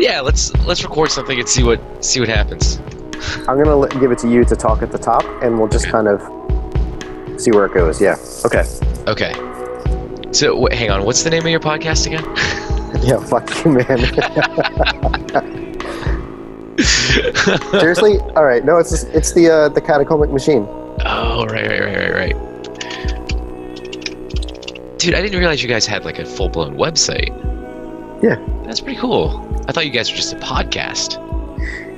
Yeah, let's record something and see what happens. I'm gonna give it to you to talk at the top, and we'll just kind of see where it goes. Yeah. Okay. Okay. So hang on. What's the name of your podcast again? Yeah. Fuck you, man. Seriously? All right. No, it's the Catacombic Machine. Oh, right. Dude, I didn't realize you guys had like a full-blown website. Yeah. That's pretty cool. I thought you guys were just a podcast.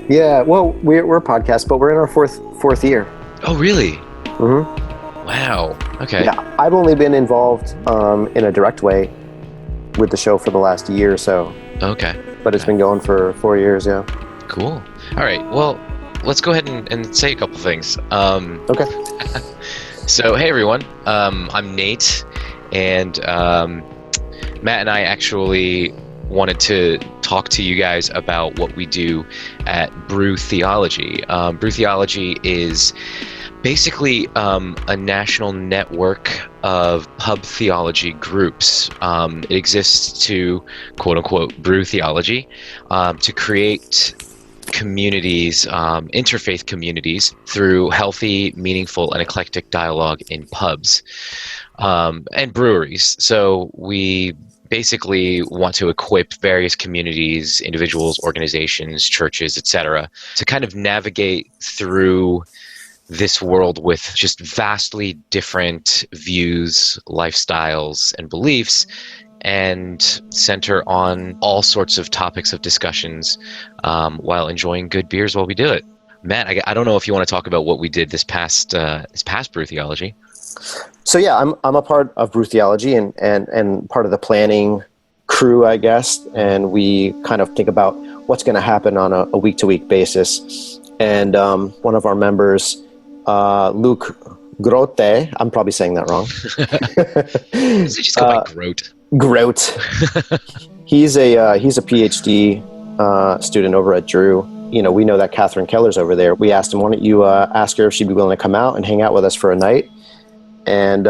Yeah. Well, we're a podcast, but we're in our fourth year. Oh, really? Mm-hmm. Wow. Okay. Yeah. I've only been involved in a direct way with the show for the last year or so. Okay. But it's been going for 4 years. Yeah. Cool. All right. Well, let's go ahead and say a couple things. Okay. So, hey everyone. I'm Nate, and Matt and I actually wanted to talk to you guys about what we do at Brew Theology. Brew Theology is basically a national network of pub theology groups. It exists to, quote unquote, brew theology, to create communities, interfaith communities, through healthy, meaningful, and eclectic dialogue in pubs and breweries. So we basically want to equip various communities, individuals, organizations, churches, etc., to kind of navigate through this world with just vastly different views, lifestyles, and beliefs, and center on all sorts of topics of discussions while enjoying good beers while we do it. Matt, I don't know if you want to talk about what we did this past Brew Theology. So yeah, I'm a part of Brew Theology and part of the planning crew, I guess. And we kind of think about what's going to happen on a week-to-week basis. And one of our members, Luke Grote, I'm probably saying that wrong. Does it just go by Grote? Grote. He's a PhD student over at Drew. You know, we know that Catherine Keller's over there. We asked him, why don't you ask her if she'd be willing to come out and hang out with us for a night? And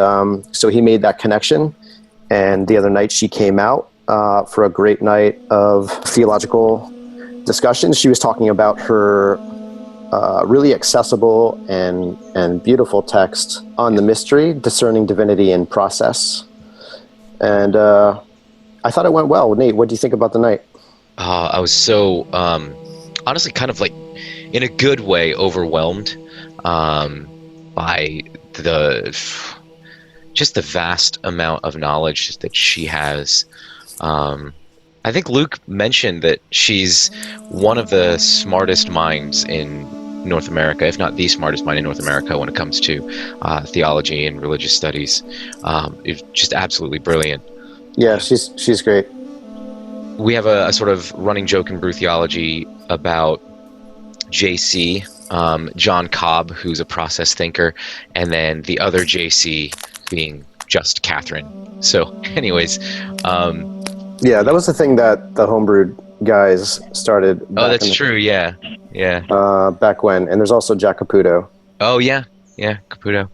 so he made that connection. And the other night she came out for a great night of theological discussions. She was talking about her really accessible and beautiful text on the mystery, Discerning Divinity in Process. And I thought it went well. Nate, what do you think about the night? I was so, honestly, kind of like, in a good way, overwhelmed by just the vast amount of knowledge that she has. I think Luke mentioned that she's one of the smartest minds in North America, if not the smartest mind in North America when it comes to theology and religious studies. It's just absolutely brilliant. Yeah, she's great. We have a sort of running joke in Brew Theology about JC, John Cobb, who's a process thinker, and then the other JC being just Catherine. So anyways. Yeah, that was the thing that the Homebrewed guys started. Oh, that's true, yeah. Back when. And there's also Jack Caputo. Oh, yeah, Caputo.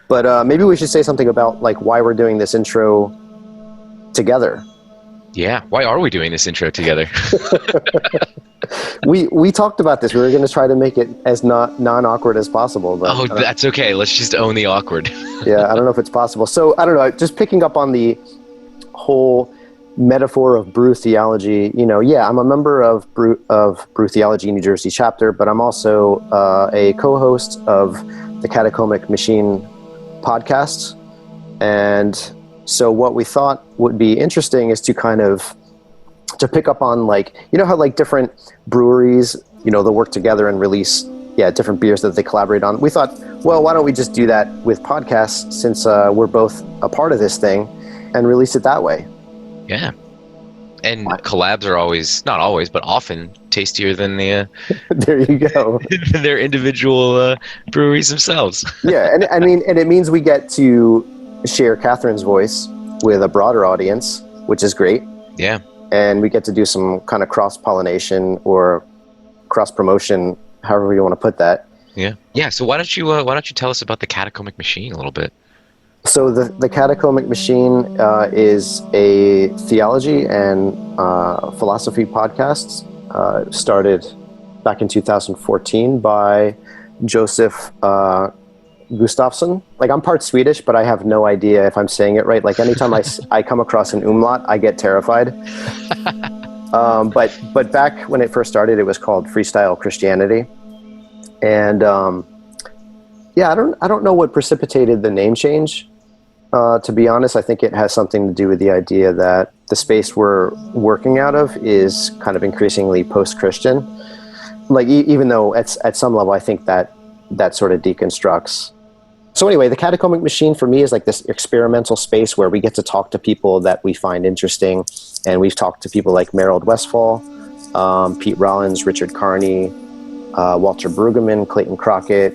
But maybe we should say something about like why we're doing this intro together. Yeah, why are we doing this intro together? We talked about this. We were going to try to make it as non-awkward as possible. But, that's okay. Let's just own the awkward. Yeah, I don't know if it's possible. So, I don't know, just picking up on the whole metaphor of Brew Theology, I'm a member of Brew Theology New Jersey chapter, but I'm also a co-host of the Catacombic Machine podcast. And so what we thought would be interesting is to kind of to pick up on, like, how like different breweries, they'll work together and release different beers that they collaborate on. We thought, well, why don't we just do that with podcasts, since we're both a part of this thing, and release it that way. Yeah. And collabs are not always, but often tastier than the there you go. their individual breweries themselves. Yeah, and I mean, and it means we get to share Catherine's voice with a broader audience, which is great. Yeah. And we get to do some kind of cross-pollination or cross-promotion, however you want to put that. Yeah. Yeah. So why don't you tell us about the Catacombic Machine a little bit? So the Catacombic Machine is a theology and philosophy podcast started back in 2014 by Joseph Gustafsson. Like, I'm part Swedish, but I have no idea if I'm saying it right. Like, anytime I come across an umlaut, I get terrified. But back when it first started, it was called Freestyle Christianity. And I don't know what precipitated the name change. To be honest, I think it has something to do with the idea that the space we're working out of is kind of increasingly post-Christian. Like, even though at some level, I think that sort of deconstructs. So anyway, the Catacombic Machine for me is like this experimental space where we get to talk to people that we find interesting. And we've talked to people like Merold Westphal, Pete Rollins, Richard Carney, Walter Brueggemann, Clayton Crockett,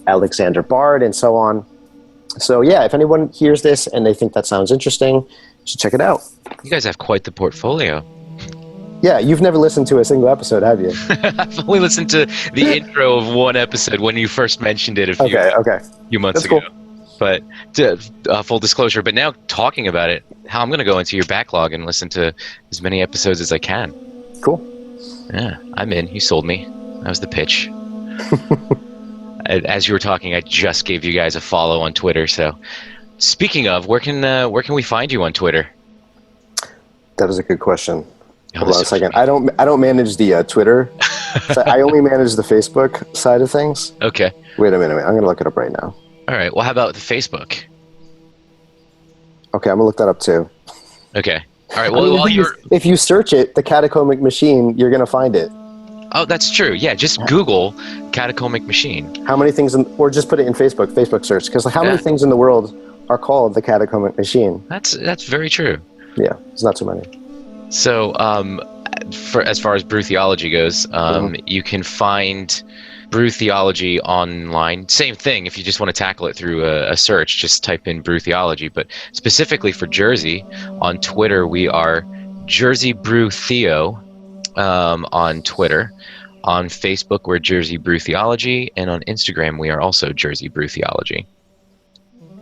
Alexander Bard, and so on. So yeah, if anyone hears this and they think that sounds interesting, you should check it out. You guys have quite the portfolio. Yeah, you've never listened to a single episode, have you? I've only listened to the intro of one episode when you first mentioned it a few months ago. Cool. But full disclosure, but now talking about it, I'm going to go into your backlog and listen to as many episodes as I can. Cool. Yeah, I'm in. You sold me. That was the pitch. As you were talking, I just gave you guys a follow on Twitter. So, speaking of, where can we find you on Twitter? That is a good question. Hold on a second. I don't manage the Twitter. I only manage the Facebook side of things. Okay. Wait a minute. I'm going to look it up right now. All right. Well, how about the Facebook? Okay, I'm going to look that up too. Okay. All right. Well, if you search it, the Catacombic Machine, you're going to find it. Oh, that's true. Yeah, just Google Catacombic Machine. How many things, or just put it in Facebook search, because how many things in the world are called the Catacombic Machine? That's very true. Yeah, it's not too many. So, as far as Brew Theology goes, you can find Brew Theology online. Same thing, if you just want to tackle it through a search, just type in Brew Theology. But specifically for Jersey, on Twitter, we are Jersey Brew Theo on Twitter. On Facebook, we're Jersey Brew Theology. And on Instagram, we are also Jersey Brew Theology.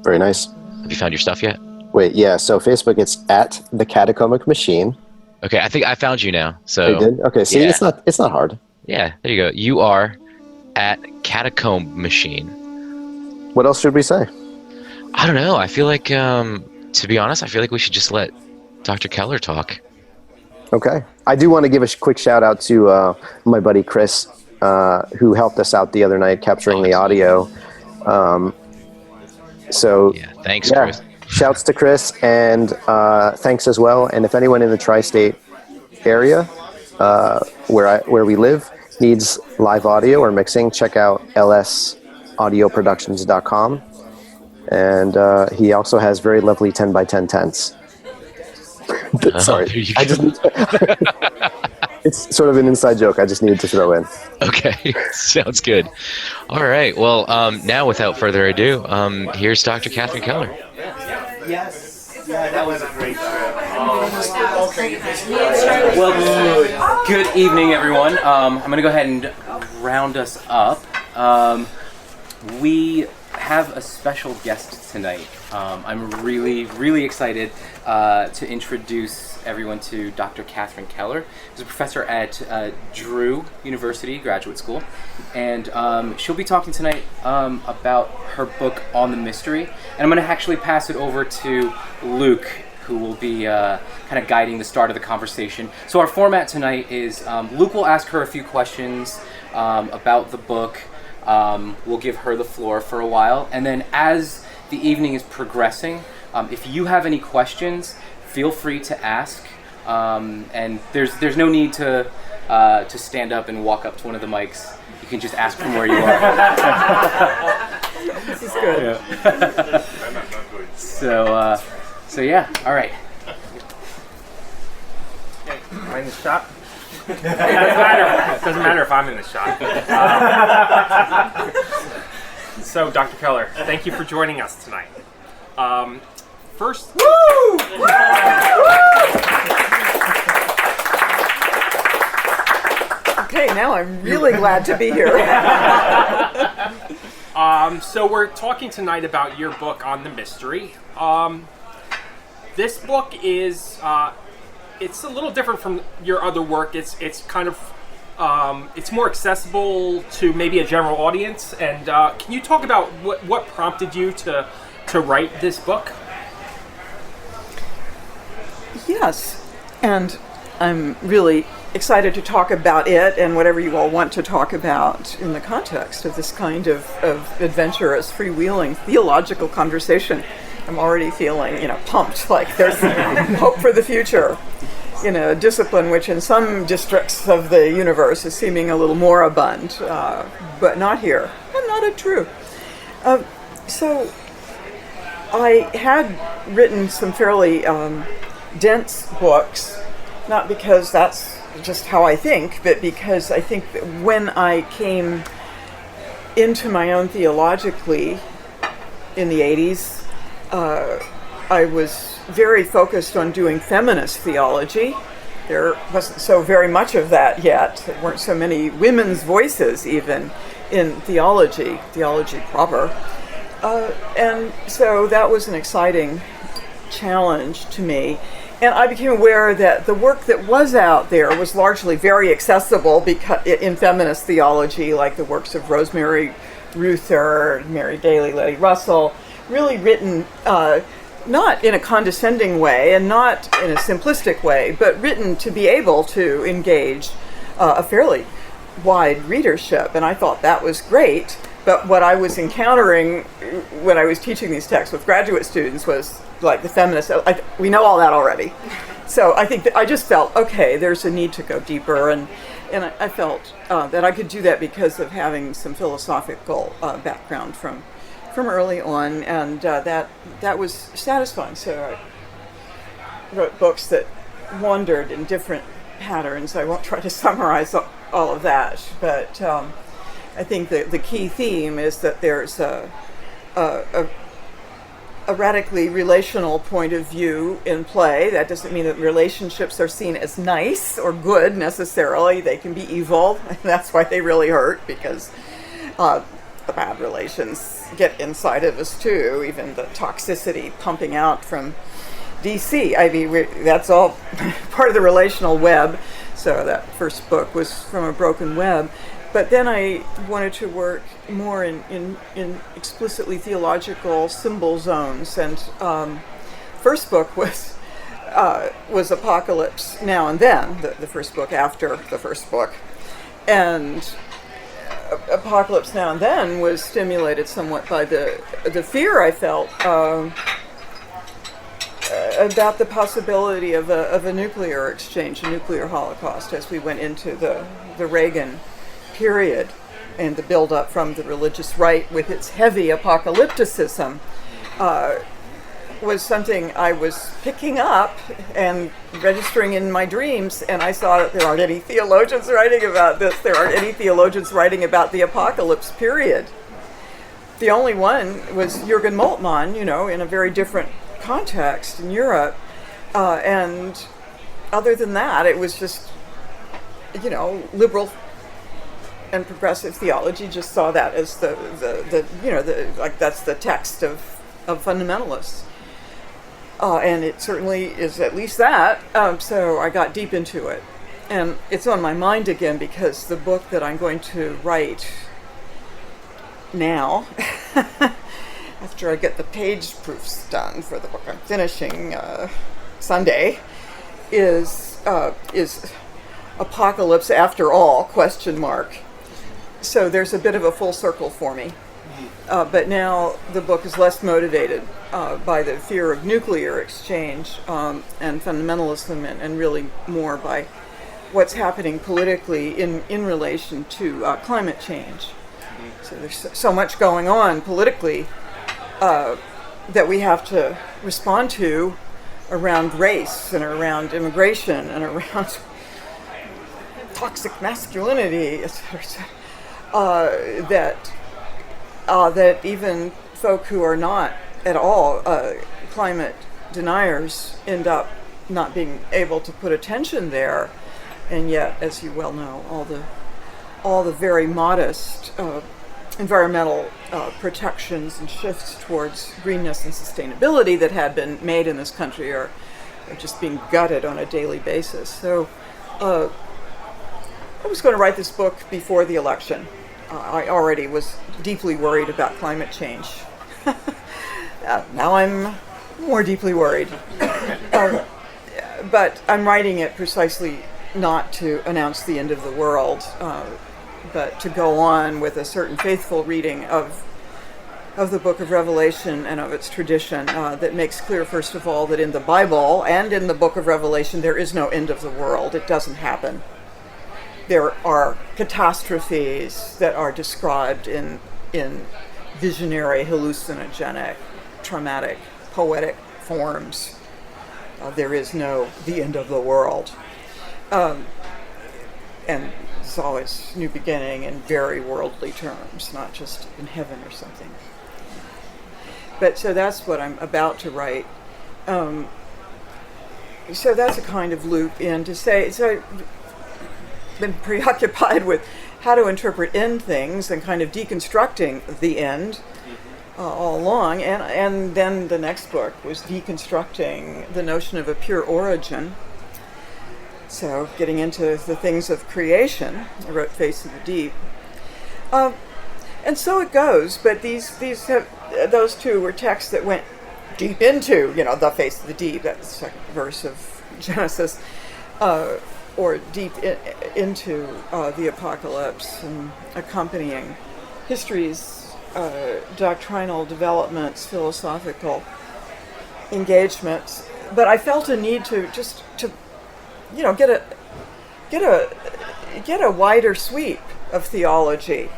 Very nice. Have you found your stuff yet? Wait, yeah. So Facebook, it's at the Catacombic Machine. Okay, I think I found you now. So you did? Okay, see, yeah. It's not hard. Yeah, there you go. You are at Catacomb Machine. What else should we say? I don't know. I feel like, to be honest, I feel like we should just let Dr. Keller talk. Okay. I do want to give a quick shout out to my buddy Chris, who helped us out the other night capturing the audio. Thanks, Chris. Shouts to Chris, and thanks as well. And if anyone in the tri-state area where we live needs live audio or mixing, check out lsaudioproductions.com. And he also has very lovely 10x10 tents. Sorry, it's sort of an inside joke. I just needed to throw in. Okay, sounds good. All right. Well, now without further ado, here's Dr. Katherine Keller. Yes. Yeah, that was a great Well, good evening, everyone. I'm going to go ahead and round us up. We have a special guest tonight. I'm really, really excited to introduce everyone to Dr. Catherine Keller, who's a professor at Drew University Graduate School, and she'll be talking tonight about her book On the Mystery, and I'm going to actually pass it over to Luke, who will be kind of guiding the start of the conversation. So our format tonight is Luke will ask her a few questions about the book. We'll give her the floor for a while, and then as the evening is progressing, if you have any questions, feel free to ask, and there's no need to stand up and walk up to one of the mics. You can just ask from where you are. This is good. Yeah. So yeah, all right. Am I in the shot? It doesn't matter if I'm in the shot. So, Dr. Keller, thank you for joining us tonight. First... Woo! Okay, now I'm really glad to be here. So we're talking tonight about your book On the Mystery. This book is it's a little different from your other work. It's kind of it's more accessible to maybe a general audience. And can you talk about what prompted you to write this book? Yes, and I'm really excited to talk about it and whatever you all want to talk about in the context of this kind of adventurous, freewheeling, theological conversation. I'm already feeling, pumped, like there's hope for the future in a discipline which in some districts of the universe is seeming a little moribund, but not here, and not at Drew. So I had written some fairly dense books, not because that's just how I think, but because I think that when I came into my own theologically in the 80s, I was very focused on doing feminist theology. There wasn't so very much of that yet. There weren't so many women's voices even in theology proper. And so that was an exciting challenge to me. And I became aware that the work that was out there was largely very accessible because in feminist theology, like the works of Rosemary Ruther, Mary Daly, Letty Russell, really written not in a condescending way and not in a simplistic way, but written to be able to engage a fairly wide readership. And I thought that was great. But what I was encountering when I was teaching these texts with graduate students was like the feminist, we know all that already. So I think that I just felt, okay, there's a need to go deeper. And I felt that I could do that because of having some philosophical background from early on. And that was satisfying. So I wrote books that wandered in different patterns. I won't try to summarize all of that, but I think the key theme is that there's a radically relational point of view in play. That doesn't mean that relationships are seen as nice or good necessarily. They can be evil, and that's why they really hurt, because the bad relations get inside of us too, even the toxicity pumping out from DC. I mean, that's all part of the relational web. So that first book was from a broken web. But then I wanted to work more in explicitly theological symbol zones. And first book was Apocalypse Now and Then, the first book after the first book. And Apocalypse Now and Then was stimulated somewhat by the fear I felt about the possibility of a nuclear exchange, a nuclear holocaust, as we went into the Reagan period and the build-up from the religious right with its heavy apocalypticism was something I was picking up and registering in my dreams, and I saw that there aren't any theologians writing about this. There aren't any theologians writing about the apocalypse period. The only one was Jürgen Moltmann, in a very different context in Europe, and other than that, it was just, liberal and progressive theology just saw that as that's the text of fundamentalists, and it certainly is at least that. So I got deep into it, and it's on my mind again because the book that I'm going to write now, after I get the page proofs done for the book I'm finishing Sunday, is Apocalypse After All ? So there's a bit of a full circle for me. But now the book is less motivated by the fear of nuclear exchange and fundamentalism, and really more by what's happening politically in relation to climate change. So there's so much going on politically that we have to respond to around race and around immigration and around toxic masculinity, etc. That even folk who are not at all climate deniers end up not being able to put attention there, and yet, as you well know, all the very modest environmental protections and shifts towards greenness and sustainability that had been made in this country are just being gutted on a daily basis. So I was going to write this book before the election. I already was deeply worried about climate change. Now I'm more deeply worried. But I'm writing it precisely not to announce the end of the world, but to go on with a certain faithful reading of the book of Revelation and of its tradition that makes clear, first of all, that in the Bible and in the book of Revelation there is no end of the world. It doesn't happen. There are catastrophes that are described in visionary, hallucinogenic, traumatic, poetic forms. There is no the end of the world. And it's always new beginning in very worldly terms, not just in heaven or something. But so that's what I'm about to write. So that's a kind of loop in to say, so I've been preoccupied with how to interpret end things and kind of deconstructing the end all along. And then the next book was deconstructing the notion of a pure origin. So getting into the things of creation. I wrote Face of the Deep. And so it goes, but those two were texts that went deep into, the face of the deep, that's the second verse of Genesis, or deep into the apocalypse and accompanying histories, doctrinal developments, philosophical engagements. But I felt a need to get a wider sweep of theology,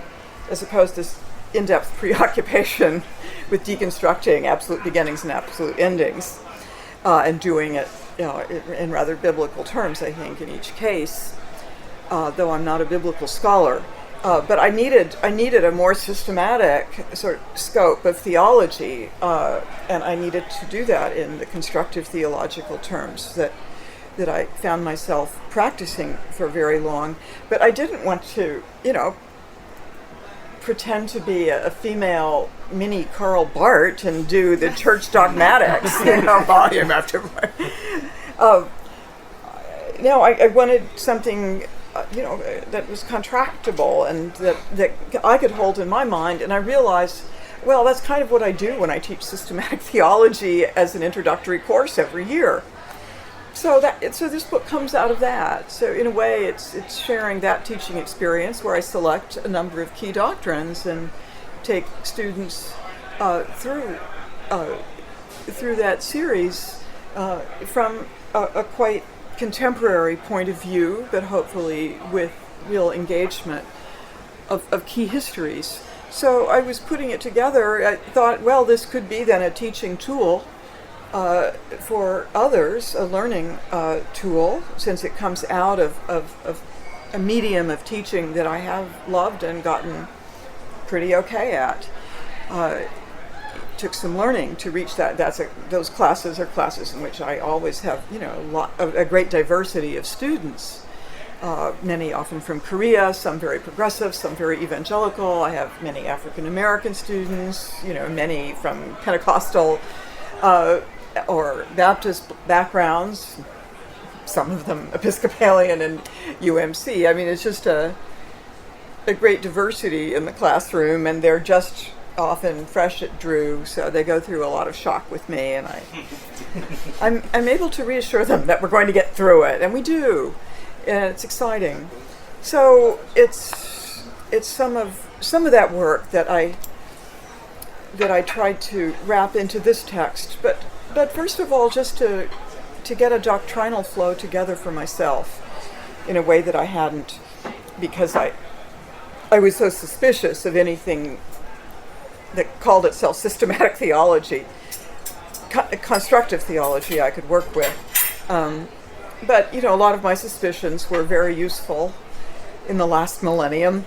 as opposed to in-depth preoccupation with deconstructing absolute beginnings and absolute endings, and doing it, in rather biblical terms, I think, in each case. Though I'm not a biblical scholar, but I needed a more systematic sort of scope of theology, and I needed to do that in the constructive theological terms that I found myself practicing for very long. But I didn't want to, pretend to be a female mini Karl Barth and do the church dogmatics, volume after volume. No, I wanted something, that was contractable and that I could hold in my mind. And I realized, well, that's kind of what I do when I teach systematic theology as an introductory course every year. So this book comes out of that. So in a way, it's sharing that teaching experience where I select a number of key doctrines and take students through that series from a quite contemporary point of view, but hopefully with real engagement of key histories. So I was putting it together. I thought, well, this could be then a teaching tool for others, a learning tool, since it comes out of a medium of teaching that I have loved and gotten pretty okay at. Took some learning to reach that. Those classes are classes in which I always have, a great diversity of students. Many often from Korea, some very progressive, some very evangelical. I have many African American students, many from Pentecostal or Baptist backgrounds, some of them Episcopalian and UMC. I mean, it's just a great diversity in the classroom, and they're just often fresh at Drew, so they go through a lot of shock with me, and I'm able to reassure them that we're going to get through it, and we do, and it's exciting. So it's some of that work that I tried to wrap into this text, but first of all, just to get a doctrinal flow together for myself in a way that I hadn't, because I was so suspicious of anything that called itself systematic theology. Constructive theology I could work with. But, a lot of my suspicions were very useful in the last millennium,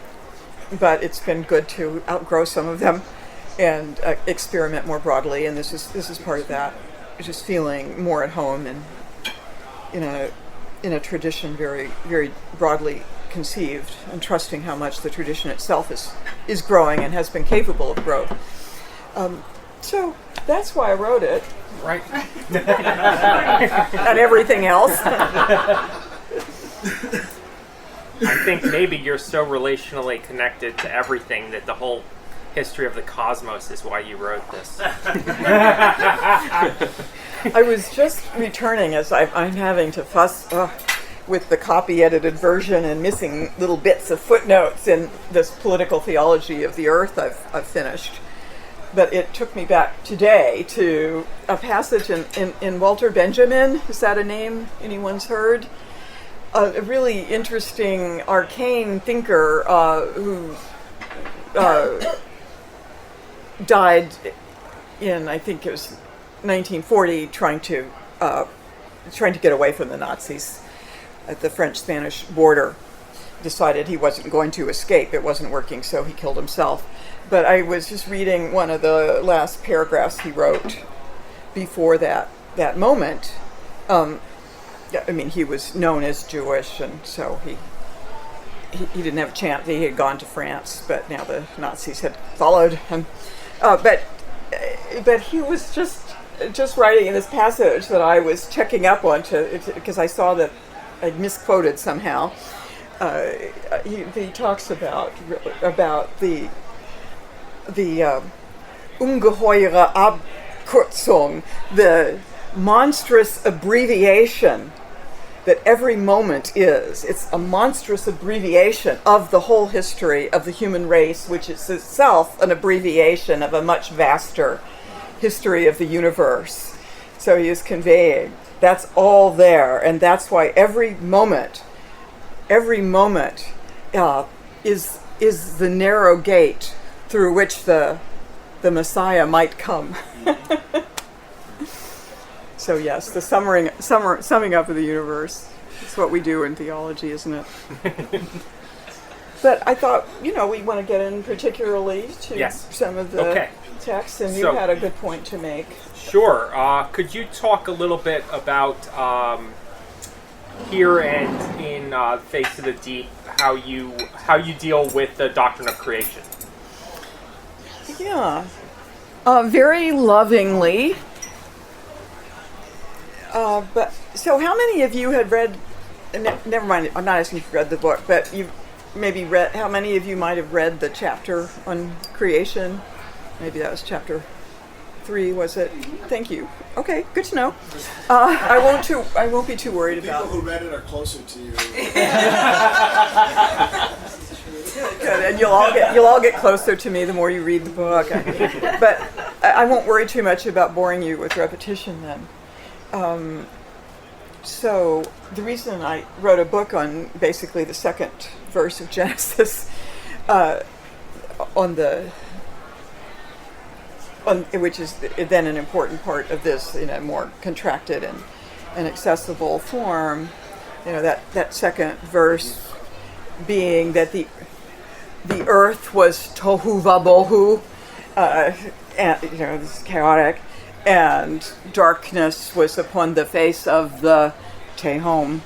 but it's been good to outgrow some of them and experiment more broadly, and this is part of that. Just feeling more at home and in a tradition very, very broadly conceived, and trusting how much the tradition itself is growing and has been capable of growth. So that's why I wrote it. Right. And everything else. I think maybe you're so relationally connected to everything that the whole history of the cosmos is why you wrote this. I was just returning as I'm having to fuss with the copy-edited version and missing little bits of footnotes in this political theology of the earth I've finished. But it took me back today to a passage in Walter Benjamin. Is that a name anyone's heard? A really interesting arcane thinker who died in, I think it was 1940, trying to get away from the Nazis at the French-Spanish border. Decided he wasn't going to escape. It wasn't working, so he killed himself. But I was just reading one of the last paragraphs he wrote before that moment. I mean, he was known as Jewish, and so he didn't have a chance. He had gone to France, but now the Nazis had followed him. But he was just writing in this passage that I was checking up on because I saw that I'd misquoted somehow. He talks about the ungeheure Abkürzung, the monstrous abbreviation that every moment is. It's a monstrous abbreviation of the whole history of the human race, which is itself an abbreviation of a much vaster history of the universe. So he is conveying that's all there, and that's why every moment is the narrow gate through which the Messiah might come. So yes, the summing up of the universe. It's what we do in theology, isn't it? But I thought, we want to get in particularly to some of the texts, and you had a good point to make. Sure. Could you talk a little bit about here and in Face of the Deep, how you deal with the doctrine of creation? Yeah. Very lovingly. But so how many of you had read, never mind, I'm not asking if you read the book, but you maybe read, how many of you might have read the chapter on creation? Maybe that was chapter 3, was it? Thank you. Okay, good to know. I won't be too worried about people who read it are closer to you. Good, and you'll all get closer to me the more you read the book. But I won't worry too much about boring you with repetition then. So the reason I wrote a book on basically the second verse of Genesis, which is then an important part of this in a more contracted and accessible form, that second verse being that the earth was tohu vabohu, and this is chaotic, and darkness was upon the face of the Tehom,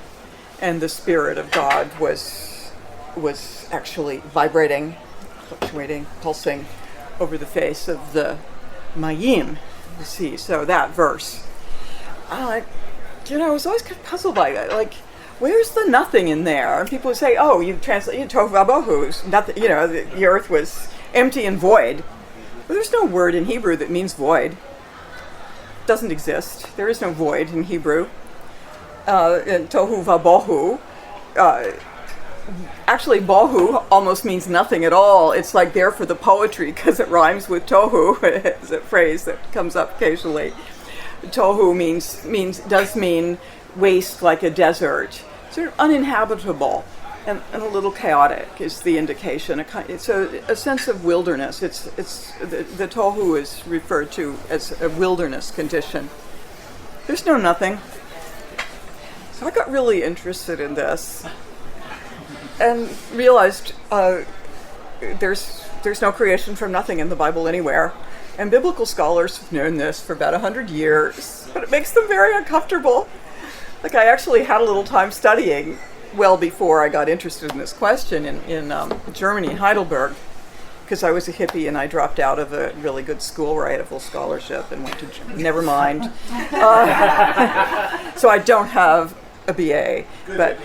and the Spirit of God was actually vibrating, fluctuating, pulsing over the face of the Mayim, the sea. So that verse, I was always kind of puzzled by that. Like, where's the nothing in there? And people would say, "Oh, you translate tohu vabohu, nothing. The earth was empty and void." But there's no word in Hebrew that means void. Doesn't exist. There is no void in Hebrew. And tohu vabohu. Actually, bohu almost means nothing at all. It's like there for the poetry because it rhymes with tohu. It's a phrase that comes up occasionally. Tohu does mean waste, like a desert, sort of uninhabitable and a little chaotic is the indication. It's a sense of wilderness. It's the tohu is referred to as a wilderness condition. There's no nothing. So I got really interested in this and realized there's no creation from nothing in the Bible anywhere. And biblical scholars have known this for about 100 years, but it makes them very uncomfortable. Like, I actually had a little time studying well before I got interested in this question in Germany, Heidelberg, because I was a hippie and I dropped out of a really good school where I had a full scholarship and went to, never mind. So I don't have a BA, but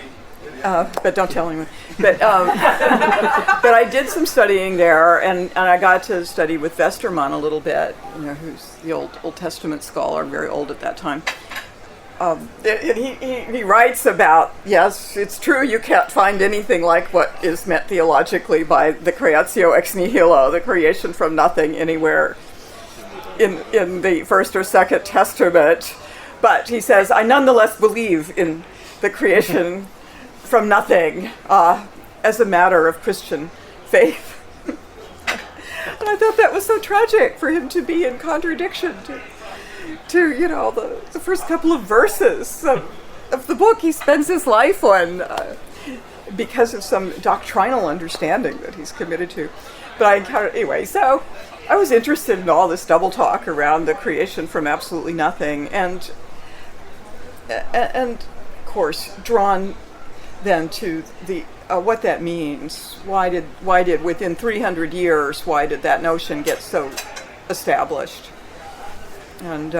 don't tell anyone. But I did some studying there, and I got to study with Westermann a little bit, who's the Old Testament scholar, very old at that time. He writes about, yes, it's true, you can't find anything like what is meant theologically by the creatio ex nihilo, the creation from nothing, anywhere in the First or Second Testament. But he says, I nonetheless believe in the creation from nothing as a matter of Christian faith. And I thought that was so tragic for him to be in contradiction to the first couple of verses of the book he spends his life on because of some doctrinal understanding that he's committed to. But I encountered, anyway, so I was interested in all this double talk around the creation from absolutely nothing, and of course drawn then to the what that means. Why did within 300 years, why did that notion get so established? And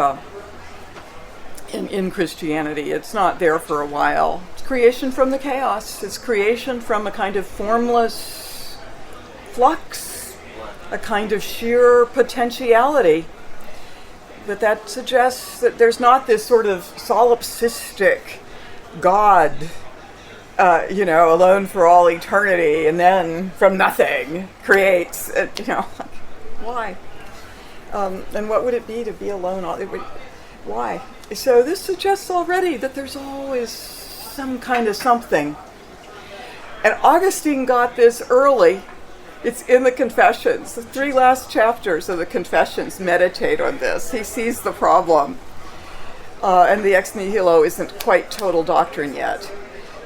in Christianity, it's not there for a while. It's creation from the chaos. It's creation from a kind of formless flux, a kind of sheer potentiality. But that suggests that there's not this sort of solipsistic God, alone for all eternity, and then from nothing creates, why? And what would it be to be alone? Why? So this suggests already that there's always some kind of something. And Augustine got this early. It's in the Confessions. The 3 last chapters of the Confessions meditate on this. He sees the problem. And the ex nihilo isn't quite total doctrine yet.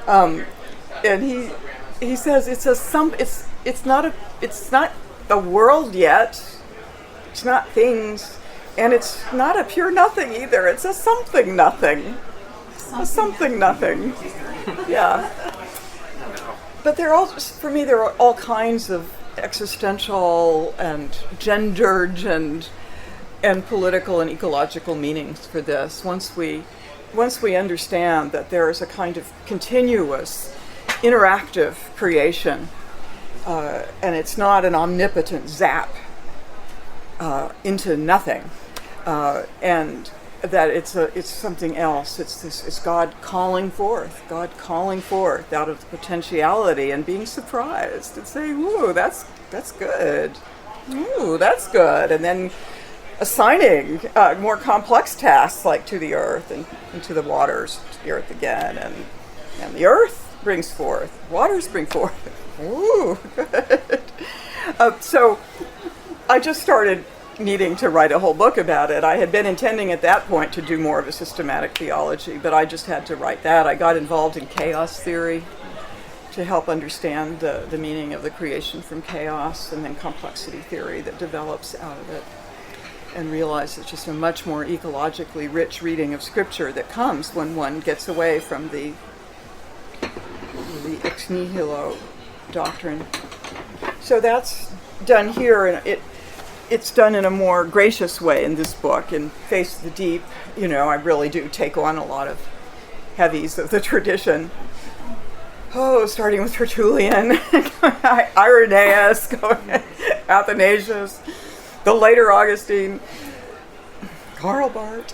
And he says it's not a world yet. It's not things, and it's not a pure nothing either. It's a something nothing. A something nothing. Yeah. But there are all kinds of existential and gendered and political and ecological meanings for this. Once we understand that there is a kind of continuous, interactive creation, and it's not an omnipotent zap into nothing, and that it's something else. It's God calling forth out of the potentiality and being surprised and saying, "Ooh, that's good. Ooh, that's good," and then assigning more complex tasks like to the earth and to the waters, to the earth again, and the earth brings forth, waters bring forth. Ooh, good. So I just started needing to write a whole book about it. I had been intending at that point to do more of a systematic theology, but I just had to write that. I got involved in chaos theory to help understand the meaning of the creation from chaos, and then complexity theory that develops out of it, and realize it's just a much more ecologically rich reading of Scripture that comes when one gets away from the ex nihilo doctrine. So that's done here, and it's done in a more gracious way in this book. In Face the Deep, I really do take on a lot of heavies of the tradition. Starting with Tertullian, Irenaeus, Athanasius, the later Augustine, Karl Barth.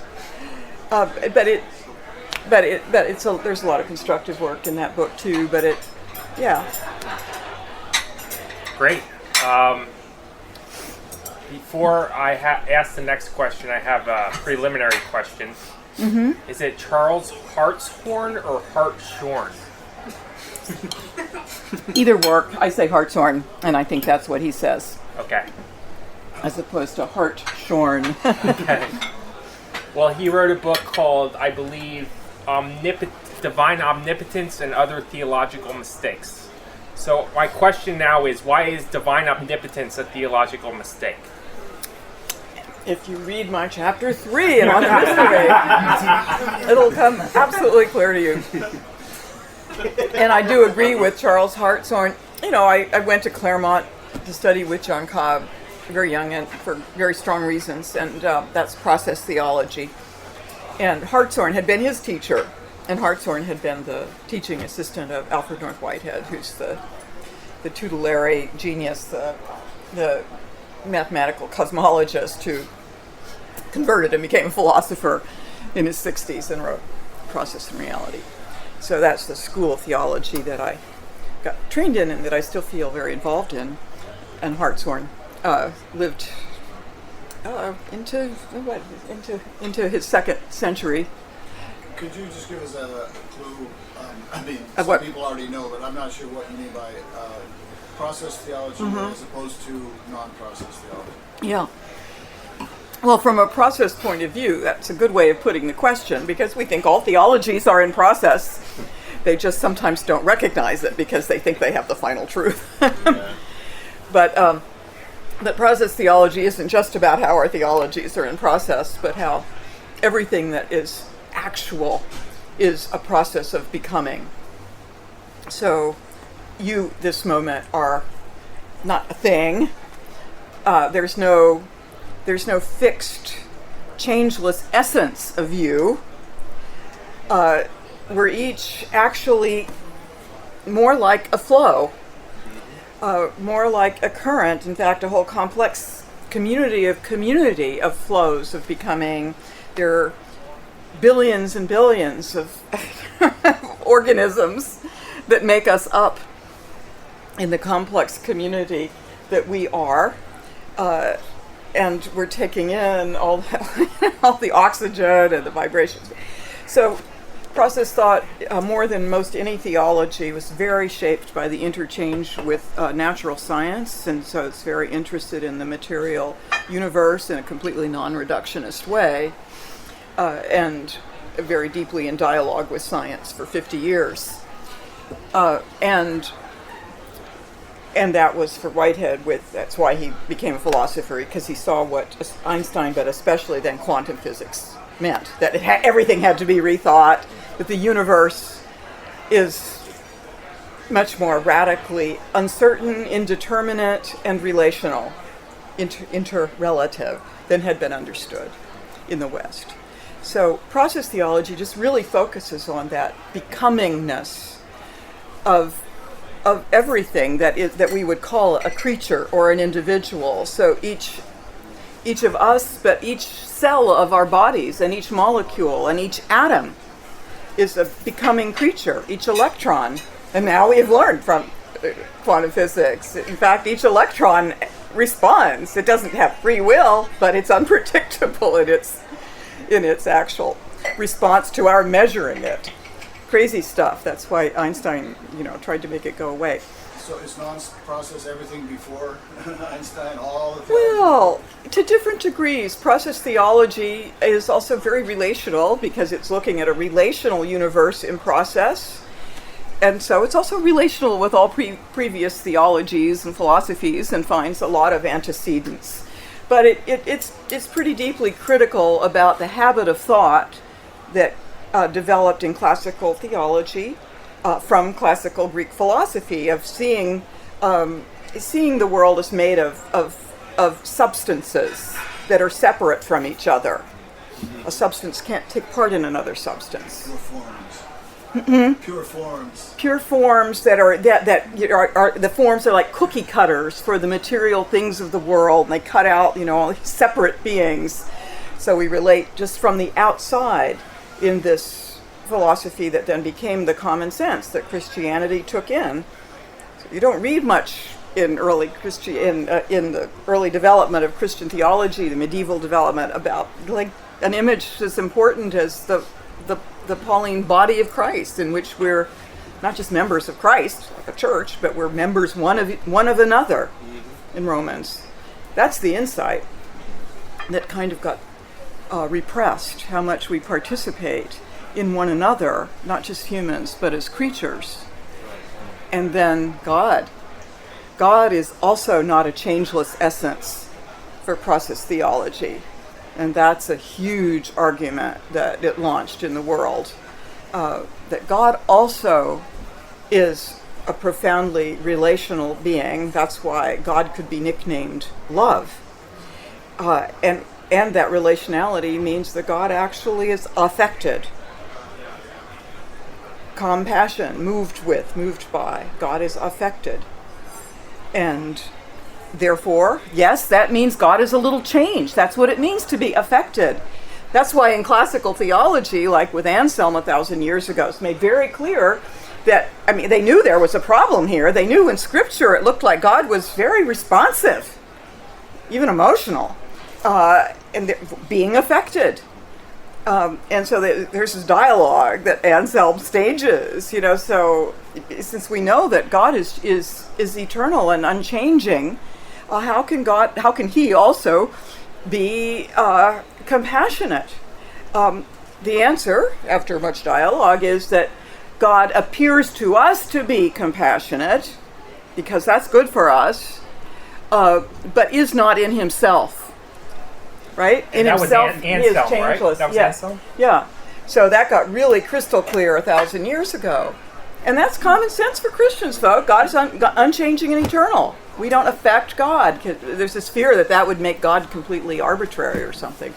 There's a lot of constructive work in that book too. But Great. Before I ask the next question, I have a preliminary question. Mm-hmm. Is it Charles Hartshorn or Hartshorn? Either work. I say Hartshorn, and I think that's what he says. Okay. As opposed to Hartshorn. Okay. Well, he wrote a book called, I believe, Divine Omnipotence and Other Theological Mistakes. So my question now is, why is divine omnipotence a theological mistake? If you read my chapter 3 on history, it'll come absolutely clear to you. And I do agree with Charles Hartshorn. I went to Claremont to study with John Cobb, very young and for very strong reasons, and that's process theology. And Hartshorne had been his teacher, and Hartshorne had been the teaching assistant of Alfred North Whitehead, who's the tutelary genius, the mathematical cosmologist who converted and became a philosopher in his 60s and wrote Process and Reality. So that's the school of theology that I got trained in and that I still feel very involved in. And Hartshorne lived into his second century. Could you just give us a clue? Of some what? People already know, but I'm not sure what you mean by process theology as opposed to non-process theology. Yeah. Well, from a process point of view, that's a good way of putting the question, because we think all theologies are in process. They just sometimes don't recognize it because they think they have the final truth. Yeah. But process theology isn't just about how our theologies are in process, but how everything that is actual is a process of becoming. So you, this moment, are not a thing. There's no fixed, changeless essence of you. We're each actually more like a flow, more like a current. In fact, a whole complex community of flows of becoming. There are billions and billions of organisms that make us up in the complex community that we are. And we're taking in all the oxygen and the vibrations. So process thought, more than most any theology, was very shaped by the interchange with natural science, and so it's very interested in the material universe in a completely non-reductionist way, and very deeply in dialogue with science for 50 years. And that was for Whitehead, that's why he became a philosopher, because he saw what Einstein, but especially then quantum physics, meant. That everything had to be rethought, that the universe is much more radically uncertain, indeterminate, and relational, interrelative, than had been understood in the West. So process theology just really focuses on that becomingness of everything that we would call a creature or an individual. So each of us, but each cell of our bodies and each molecule and each atom is a becoming creature, each electron. And now we have learned from quantum physics, in fact, each electron responds. It doesn't have free will, but it's unpredictable in its actual response to our measuring it. Crazy stuff. That's why Einstein, tried to make it go away. So is non-process everything before Einstein, all the Well, to different degrees. Process theology is also very relational because it's looking at a relational universe in process. And so it's also relational with all previous theologies and philosophies and finds a lot of antecedents. But it's pretty deeply critical about the habit of thought that developed in classical theology from classical Greek philosophy of seeing the world as made of substances that are separate from each other. A substance can't take part in another substance. pure forms? Mm-hmm. Pure forms. Pure forms that are the forms are like cookie cutters for the material things of the world, and they cut out all these separate beings. So we relate just from the outside in this philosophy that then became the common sense that Christianity took in. So you don't read much in in the early development of Christian theology, the medieval development, about like an image as important as the Pauline body of Christ, in which we're not just members of Christ, like a church, but we're members one of another in Romans. That's the insight that kind of got repressed, how much we participate in one another, not just humans, but as creatures. And then God. God is also not a changeless essence for process theology. And that's a huge argument that it launched in the world. That God also is a profoundly relational being. That's why God could be nicknamed love. And that relationality means that God actually is affected. Compassion, moved by. God is affected. And therefore, yes, that means God is a little changed. That's what it means to be affected. That's why in classical theology, like with Anselm 1,000 years ago, it's made very clear that, they knew there was a problem here. They knew in Scripture it looked like God was very responsive, even emotional, and being affected. And so there's this dialogue that Anselm stages, so since we know that God is eternal and unchanging, how can he also be compassionate? The answer, after much dialogue, is that God appears to us to be compassionate, because that's good for us, but is not in himself. Right? And in that himself, was he is Anselm, changeless. right? That was Yes. Anselm? Yeah. So that got really crystal clear 1,000 years ago. And that's common sense for Christians, folks. God is unchanging and eternal. We don't affect God. There's this fear that would make God completely arbitrary or something.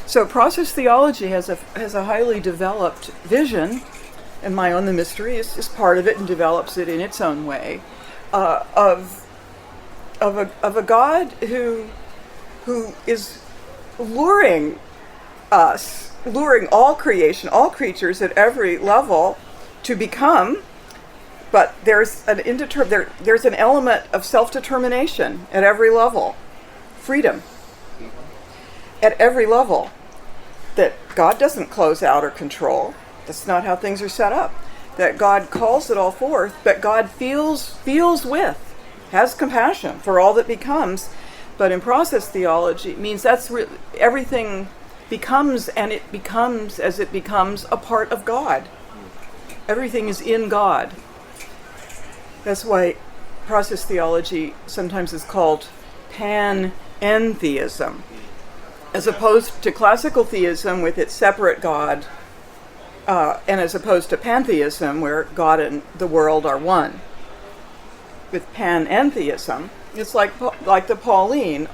So process theology has a highly developed vision, and My Own the Mystery is part of it and develops it in its own way, of a God who is luring us, luring all creation, all creatures at every level to become, but there's an element of self-determination at every level, freedom at every level, that God doesn't close out or control. That's not how things are set up. That God calls it all forth, but God feels with, has compassion for all that becomes. But in process theology, it means everything becomes, and it becomes as it becomes a part of God. Everything is in God. That's why process theology sometimes is called panentheism, as opposed to classical theism with its separate God, and as opposed to pantheism where God and the world are one. With panentheism, it's like the Pauline,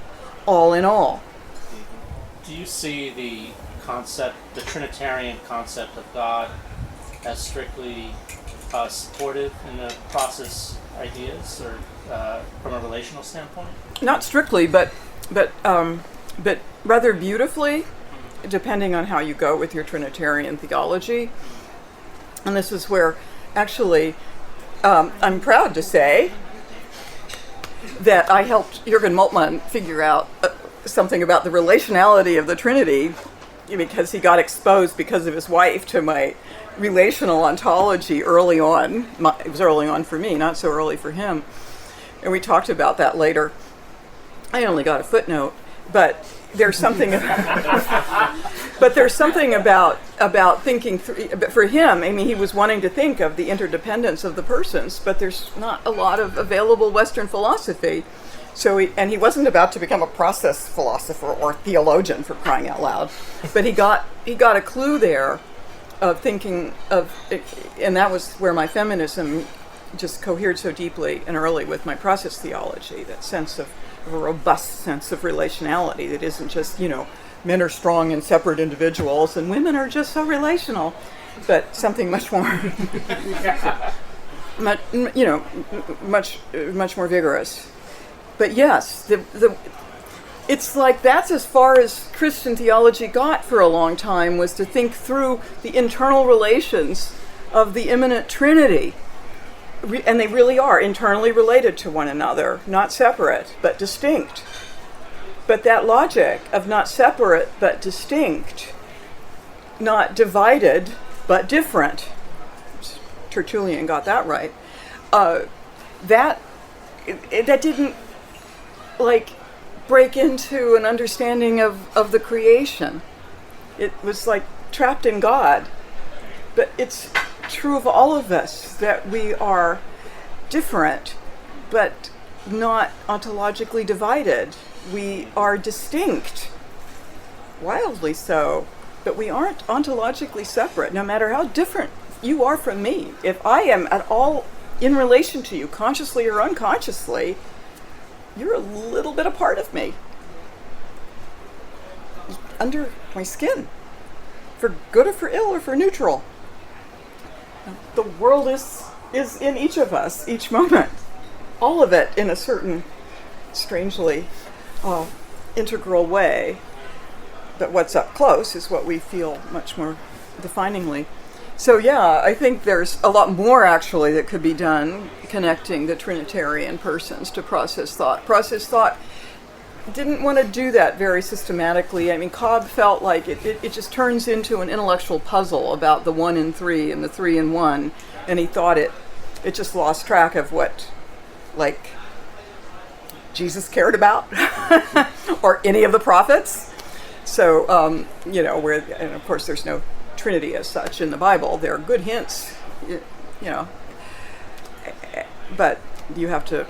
all in all. Do you see the Trinitarian concept of God, as strictly supportive in the process ideas, or from a relational standpoint? Not strictly, but rather beautifully, depending on how you go with your Trinitarian theology. And this is where, actually, I'm proud to say that I helped Jürgen Moltmann figure out something about the relationality of the Trinity, because he got exposed because of his wife to my relational ontology early on. It was early on for me, not so early for him. And we talked about that later. I only got a footnote, but there's something about thinking through. For him, he was wanting to think of the interdependence of the persons, but there's not a lot of available Western philosophy. So he wasn't about to become a process philosopher or theologian, for crying out loud, but he got a clue there of thinking of, and that was where my feminism just cohered so deeply and early with my process theology, that sense of a robust sense of relationality that isn't just, men are strong and separate individuals and women are just so relational, but something much more, much more vigorous. But yes, it's like that's as far as Christian theology got for a long time, was to think through the internal relations of the immanent Trinity. And they really are internally related to one another, not separate, but distinct. But that logic of not separate, but distinct, not divided, but different, Tertullian got that right, that didn't break into an understanding of the creation. It was trapped in God. But it's true of all of us that we are different, but not ontologically divided. We are distinct, wildly so, but we aren't ontologically separate, no matter how different you are from me. If I am at all in relation to you, consciously or unconsciously, you're a little bit a part of me. Under my skin. For good or for ill or for neutral. The world is in each of us, each moment. All of it in a certain, strangely integral way. But what's up close is what we feel much more definingly. So yeah, I think there's a lot more actually that could be done connecting the Trinitarian persons to process thought. Process thought didn't want to do that very systematically. I mean, Cobb felt like it just turns into an intellectual puzzle about the 1 and 3 and the 3 and 1, and he thought it just lost track of what, like, Jesus cared about, or any of the prophets. So, and of course there's no Trinity as such in the Bible. There are good hints, but you have to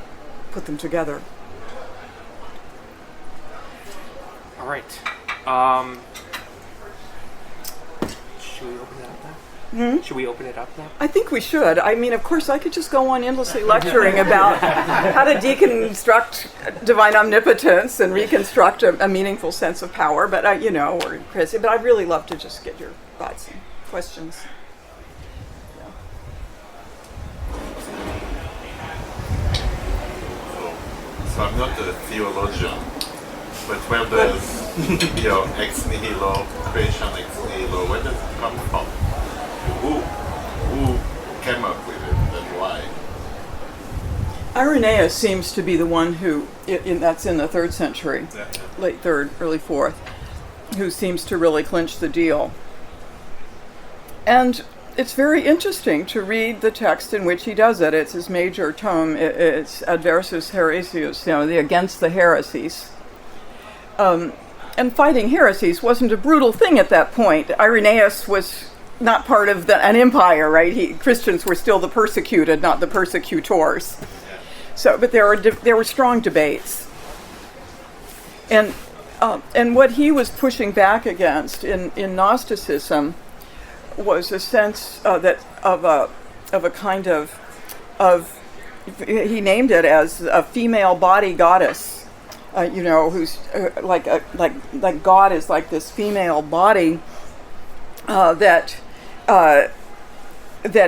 put them together. All right. Should we open it up now? Should we open it up now? I think we should. I mean, of course, I could just go on endlessly lecturing about how to deconstruct divine omnipotence and reconstruct a meaningful sense of power, but or crazy. But I'd really love to just get your thoughts and questions. So I'm not a theologian, but where does ex nihilo, creation ex nihilo, where does it come from? Who came up with it and why? Irenaeus seems to be the one who, that's in the 3rd century, late 3rd, early 4th, who seems to really clinch the deal. And it's very interesting to read the text in which he does it. It's his major tome. It's Adversus Heresius, the against the heresies. And fighting heresies wasn't a brutal thing at that point. Irenaeus was not part of an empire, right? Christians were still the persecuted, not the persecutors. So, but there were strong debates, and what he was pushing back against in Gnosticism was a sense that of a kind of he named it as a female body goddess, who's like God is like this female body that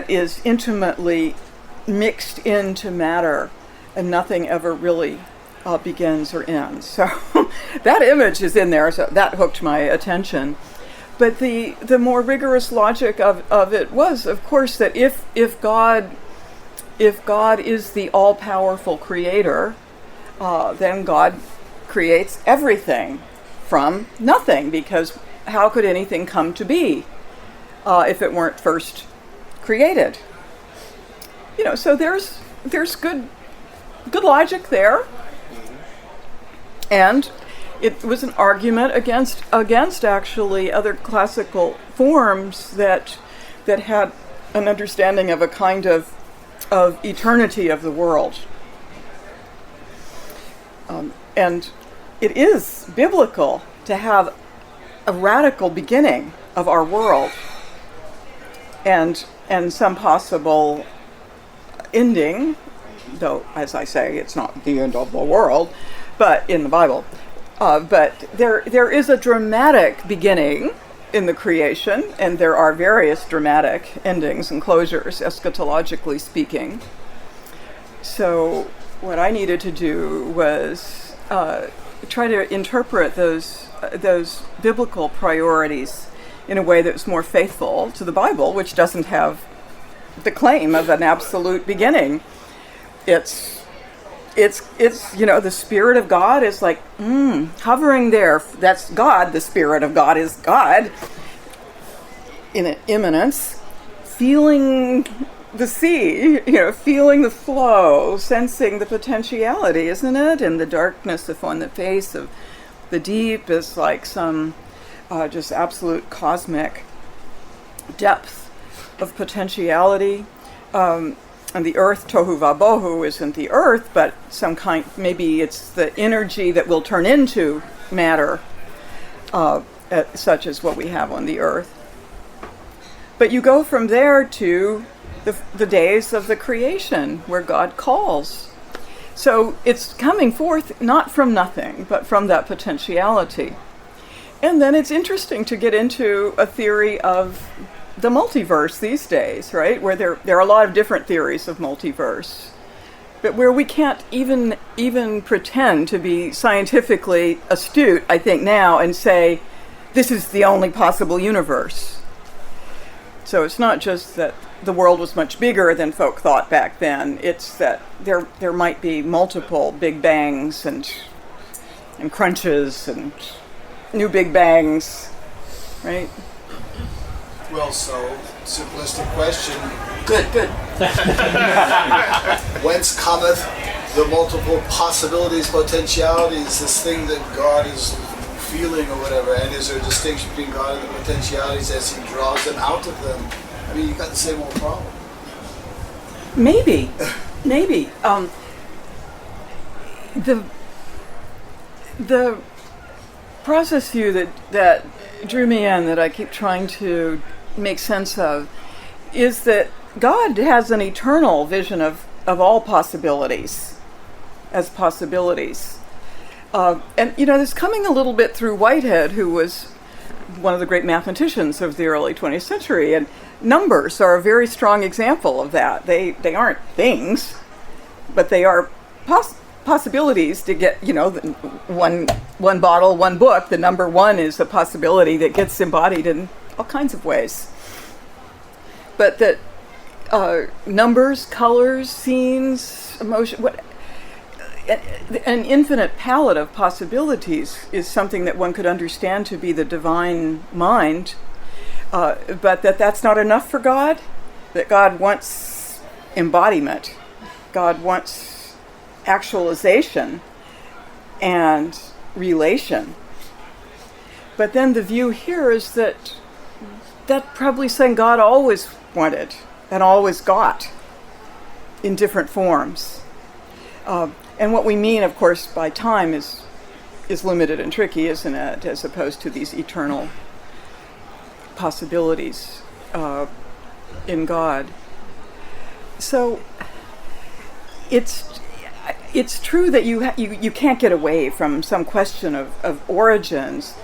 is intimately mixed into matter, and nothing ever really begins or ends. So that image is in there, so that hooked my attention. But the more rigorous logic of it was, of course, that if God is the all-powerful creator, then God creates everything from nothing, because how could anything come to be if it weren't first created? So there's good logic there, and it was an argument against actually other classical forms that had an understanding of a kind of eternity of the world. And it is biblical to have a radical beginning of our world and some possible ending, though, as I say, it's not the end of the world, but in the Bible. But there is a dramatic beginning in the creation, and there are various dramatic endings and closures, eschatologically speaking. So what I needed to do was try to interpret those biblical priorities in a way that was more faithful to the Bible, which doesn't have the claim of an absolute beginning. It's the Spirit of God is like hovering there. That's God. The Spirit of God is God in an immanence, feeling the sea, feeling the flow, sensing the potentiality, isn't it? And the darkness upon the face of the deep is like some just absolute cosmic depth of potentiality. And the earth, tohu vabohu, isn't the earth, but some kind, maybe it's the energy that will turn into matter, such as what we have on the earth. But you go from there to the days of the creation where God calls. So it's coming forth not from nothing, but from that potentiality. And then it's interesting to get into a theory of the multiverse these days, right? Where there are a lot of different theories of multiverse, but where we can't even pretend to be scientifically astute, I think, now, and say, this is the only possible universe. So it's not just that the world was much bigger than folk thought back then. It's that there might be multiple big bangs and crunches and new big bangs, right? Well, so, simplistic question. Good. Whence cometh the multiple possibilities, potentialities, this thing that God is feeling or whatever, and is there a distinction between God and the potentialities as he draws them out of them? I mean, you've got the same old problem. Maybe. The process view that drew me in, that I keep trying to make sense of, is that God has an eternal vision of all possibilities as possibilities. And, this coming a little bit through Whitehead, who was one of the great mathematicians of the early 20th century, and numbers are a very strong example of that. They aren't things, but they are possibilities to get, one bottle, one book. The number one is a possibility that gets embodied in all kinds of ways. But that numbers, colors, scenes, emotion, an infinite palette of possibilities is something that one could understand to be the divine mind, but that's not enough for God, that God wants embodiment, God wants actualization and relation. But then the view here is that probably saying God always wanted and always got in different forms. And what we mean, of course, by time is limited and tricky, isn't it? As opposed to these eternal possibilities in God. So it's true that you can't get away from some question of origins,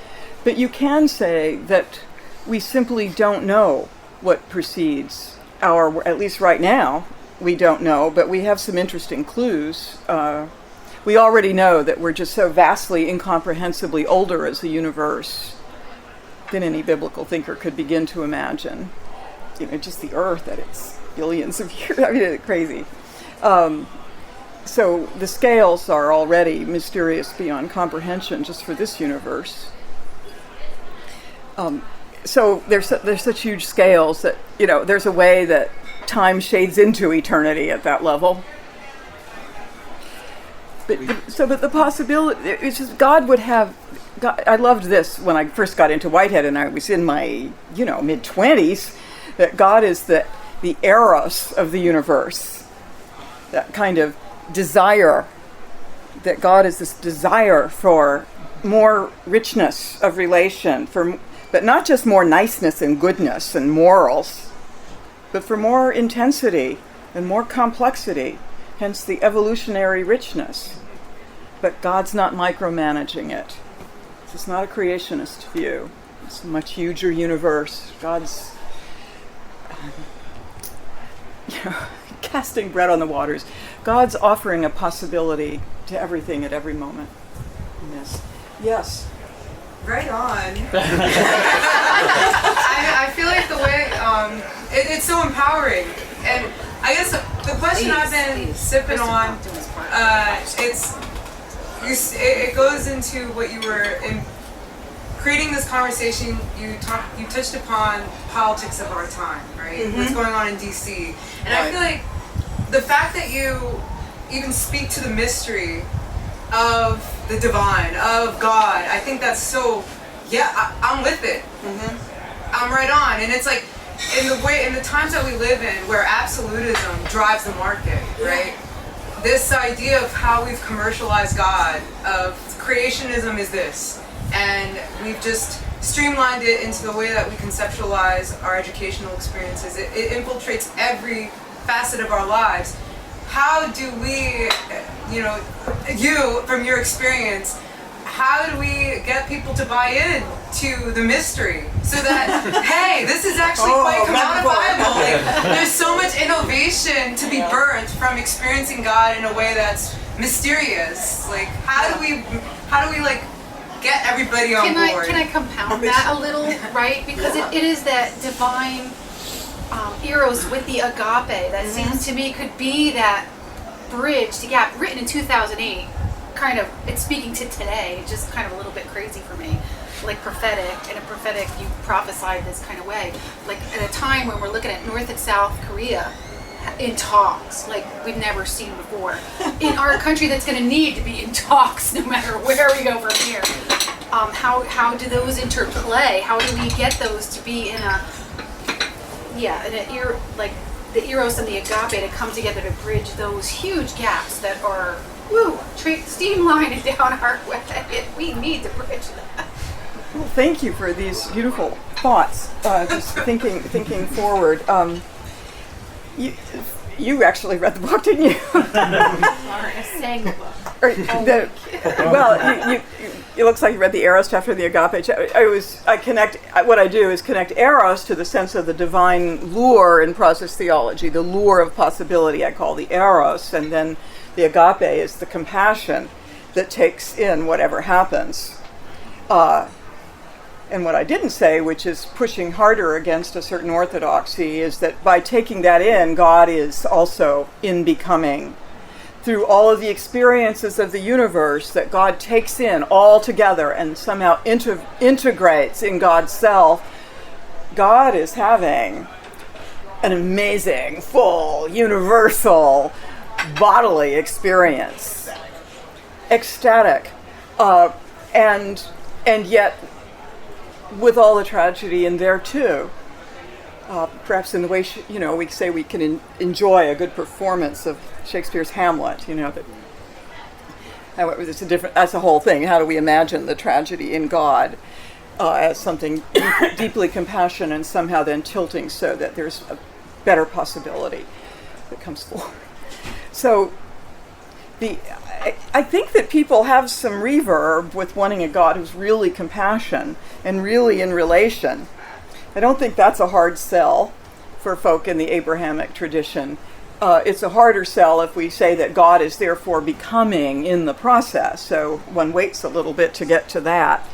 but you can say that we simply don't know what precedes at least right now, we don't know, but we have some interesting clues. We already know that we're just so vastly, incomprehensibly older as a universe than any biblical thinker could begin to imagine. Just the Earth at its billions of years. I mean, it's crazy. So the scales are already mysterious beyond comprehension just for this universe. So there's such huge scales that, there's a way that time shades into eternity at that level. But the possibility, it's just God would have, I loved this when I first got into Whitehead and I was in my, mid-20s, that God is the eros of the universe. That kind of desire, that God is this desire for more richness of relation, but not just more niceness and goodness and morals, but for more intensity and more complexity, hence the evolutionary richness. But God's not micromanaging it. This is not a creationist view. It's a much huger universe. God's casting bread on the waters. God's offering a possibility to everything at every moment. Yes. Right on. I feel like the way it's so empowering, and I guess the question I've been sipping on, it goes into what you were in creating this conversation. You touched upon politics of our time, right? Mm-hmm. What's going on in DC, and right. I feel like the fact that you even speak to the mystery of the divine, of God, I think that's so, I'm with it. Mm-hmm. I'm right on. And it's like, in the times that we live in, where absolutism drives the market, right? This idea of how we've commercialized God, of creationism is this, and we've just streamlined it into the way that we conceptualize our educational experiences. It infiltrates every facet of our lives. How do we, you, from your experience, how do we get people to buy in to the mystery so that, hey, this is actually quite canonifiable? Like, there's so much innovation to be birthed from experiencing God in a way that's mysterious. Like, how do we like get everybody on board? Can I compound that a little, right? Because it is that divine eros with the agape that seems to me could be that bridge to gap. Written in 2008. Kind of, it's speaking to today, just kind of a little bit crazy for me, like prophetic. In a prophetic, you prophesied this kind of way, like at a time when we're looking at North and South Korea in talks like we've never seen before, in our country that's going to need to be in talks no matter where we go from here. How do those interplay? How do we get those to be in a like the eros and the agape to come together to bridge those huge gaps that are streamlining down our way? We need to bridge that. Well, thank you for these beautiful thoughts. Just thinking forward. You actually read the book, didn't you? Sorry, I sang the book. It looks like you read the Eros chapter, the Agape chapter. What I do is connect Eros to the sense of the divine lure in process theology, the lure of possibility I call the Eros, and then the Agape is the compassion that takes in whatever happens. And what I didn't say, which is pushing harder against a certain orthodoxy, is that by taking that in, God is also in becoming. Through all of the experiences of the universe that God takes in all together and somehow integrates in God's self, God is having an amazing, full, universal, bodily experience. Ecstatic. And yet, with all the tragedy in there too, perhaps in the way we say we can enjoy a good performance of Shakespeare's Hamlet. However, that's a whole thing. How do we imagine the tragedy in God as something deeply compassionate and somehow then tilting so that there's a better possibility that comes forward? So I think that people have some reverb with wanting a God who's really compassion and really in relation. I don't think that's a hard sell for folk in the Abrahamic tradition. It's a harder sell if we say that God is therefore becoming in the process. So one waits a little bit to get to that.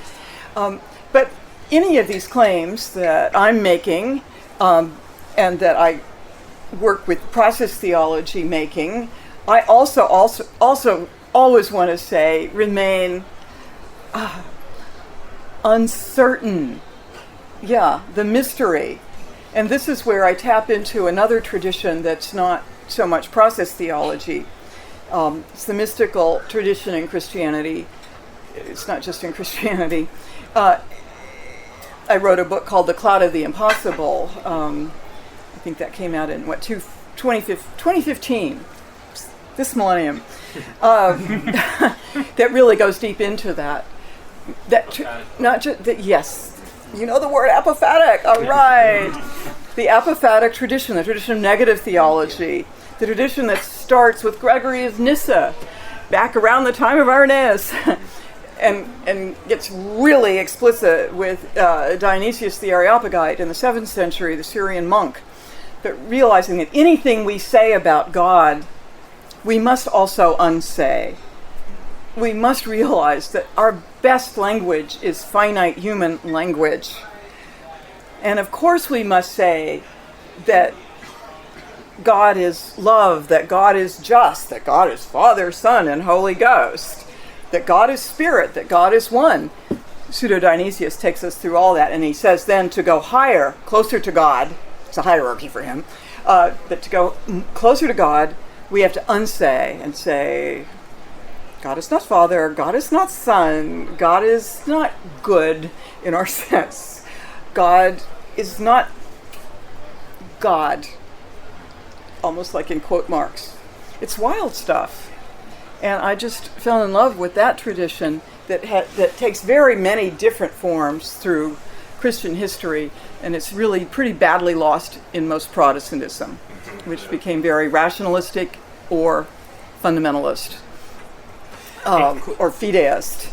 But any of these claims that I'm making and that I work with process theology making, I also always want to say remain uncertain. Yeah, the mystery. And this is where I tap into another tradition that's not so much process theology. It's the mystical tradition in Christianity. It's not just in Christianity. I wrote a book called The Cloud of the Impossible. I think that came out in 2015. This millennium, that really goes deep into that. Not just that. Yes, you know the word apophatic. All right, the apophatic tradition, the tradition of negative theology, the tradition that starts with Gregory of Nyssa, back around the time of Irenaeus, and gets really explicit with Dionysius the Areopagite in the 7th century, the Syrian monk, but realizing that anything we say about God, we must also unsay. We must realize that our best language is finite human language. And of course we must say that God is love, that God is just, that God is Father, Son, and Holy Ghost, that God is Spirit, that God is one. Pseudo-Dionysius takes us through all that, and he says then to go higher, closer to God, it's a hierarchy for him, but to go closer to God, we have to unsay and say, God is not Father, God is not Son, God is not good in our sense. God is not God, almost like in quote marks. It's wild stuff. And I just fell in love with that tradition that takes very many different forms through Christian history, and it's really pretty badly lost in most Protestantism, which became very rationalistic or fundamentalist or fideist.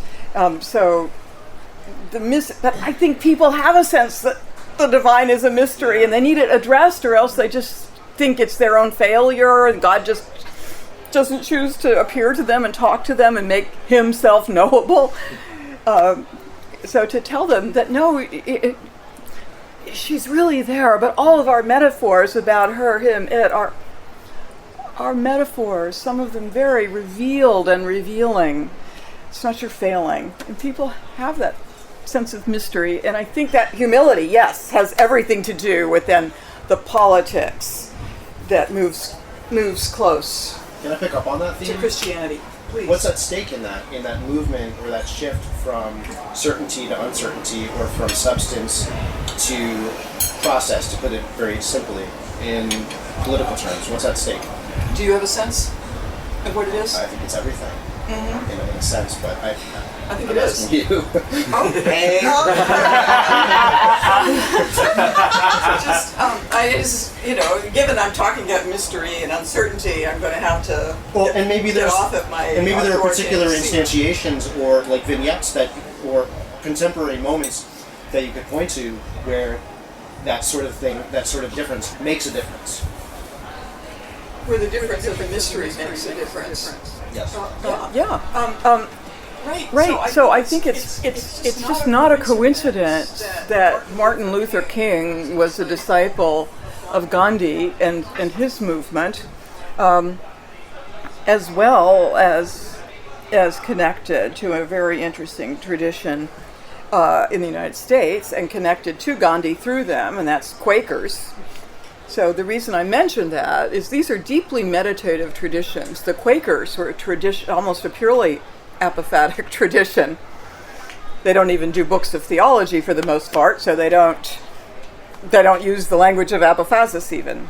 But I think people have a sense that the divine is a mystery, and they need it addressed, or else they just think it's their own failure, and God just doesn't choose to appear to them and talk to them and make himself knowable. So to tell them that no, she's really there, but all of our metaphors about her, him, it are metaphors, some of them very revealed and revealing. It's not your failing. And people have that sense of mystery, and I think that humility, yes, has everything to do with then the politics that moves close. Can I pick up on that theme? To Christianity, please. What's at stake in that movement, or that shift from certainty to uncertainty, or from substance to process, to put it very simply, in political terms? What's at stake? Do you have a sense of what it is? I think it's everything, in a sense, but I think I'm it is. asking you. Okay. Given I'm talking about mystery and uncertainty, I'm going to have to get off of my. And maybe there are particular instantiations or like vignettes or contemporary moments that you could point to where that sort of thing, that sort of difference makes a difference. Where the difference of the mystery makes a difference. Yes. Right. So I think it's just not a coincidence that Martin Luther King was a disciple of Gandhi and his movement, as well as connected to a very interesting tradition in the United States, and connected to Gandhi through them, and that's Quakers. So the reason I mentioned that is these are deeply meditative traditions. The Quakers were almost a purely apophatic tradition. They don't even do books of theology for the most part, so they don't use the language of apophasis even,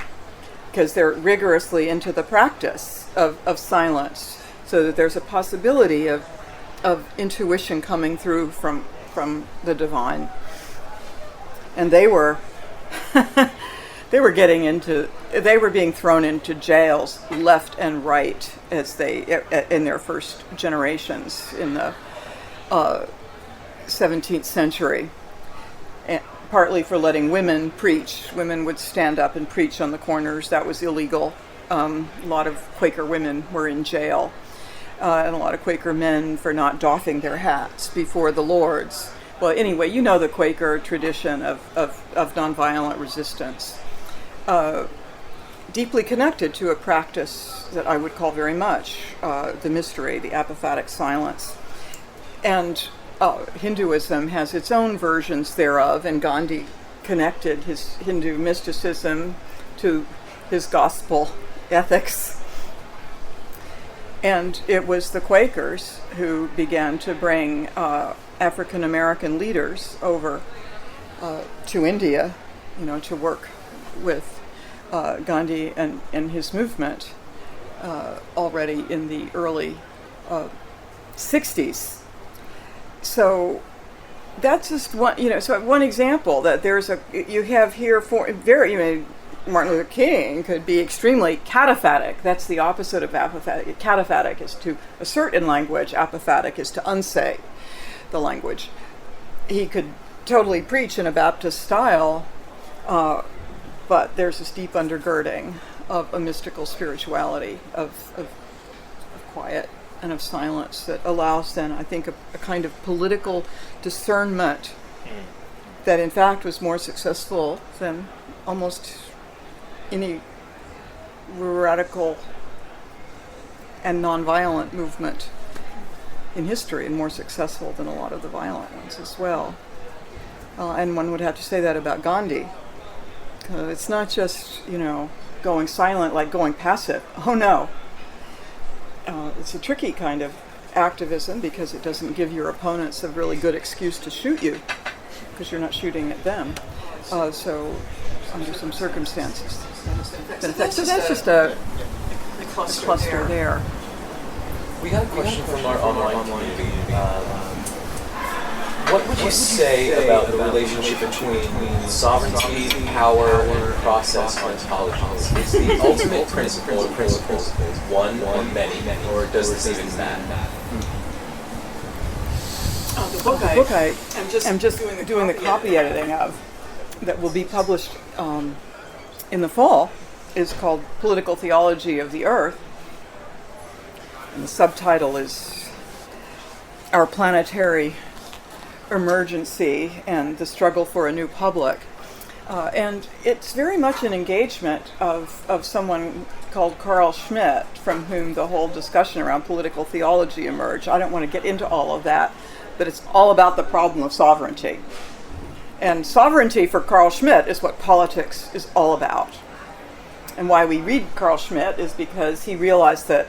because they're rigorously into the practice of silence, so that there's a possibility of intuition coming through from the divine. And they were they were being thrown into jails left and right as in their first generations in the 17th century, and partly for letting women preach. Women would stand up and preach on the corners. That was illegal. A lot of Quaker women were in jail, and a lot of Quaker men for not doffing their hats before the lords. Well, anyway, you know the Quaker tradition of nonviolent resistance. Deeply connected to a practice that I would call very much the mystery, the apophatic silence. And Hinduism has its own versions thereof, and Gandhi connected his Hindu mysticism to his gospel ethics. And it was the Quakers who began to bring African American leaders over to India, to work with Gandhi and his movement already in the early 60s. So that's just one, so one example that you have here Martin Luther King could be extremely cataphatic. That's the opposite of apophatic. Cataphatic is to assert in language. Apophatic is to unsay the language. He could totally preach in a Baptist style, but there's this deep undergirding of a mystical spirituality, of quiet and of silence that allows then, I think, a kind of political discernment that in fact was more successful than almost any radical and nonviolent movement in history, and more successful than a lot of the violent ones as well. And one would have to say that about Gandhi. It's not just, going silent like going passive. Oh no. It's a tricky kind of activism because it doesn't give your opponents a really good excuse to shoot you because you're not shooting at them. So under some circumstances, that has been effective. So that's just a cluster there. We got a question from our online community. What would you say about the relationship between sovereignty, power, and process ontologies? Is the ultimate principle one or many, or does this even matter? The book I am just doing the copy editing of, that will be published in the fall, is called Political Theology of the Earth. And the subtitle is Our Planetary Emergency and the Struggle for a New Public. And it's very much an engagement of someone called Carl Schmitt, from whom the whole discussion around political theology emerged. I don't want to get into all of that, but it's all about the problem of sovereignty. And sovereignty for Carl Schmitt is what politics is all about. And why we read Carl Schmitt is because he realized that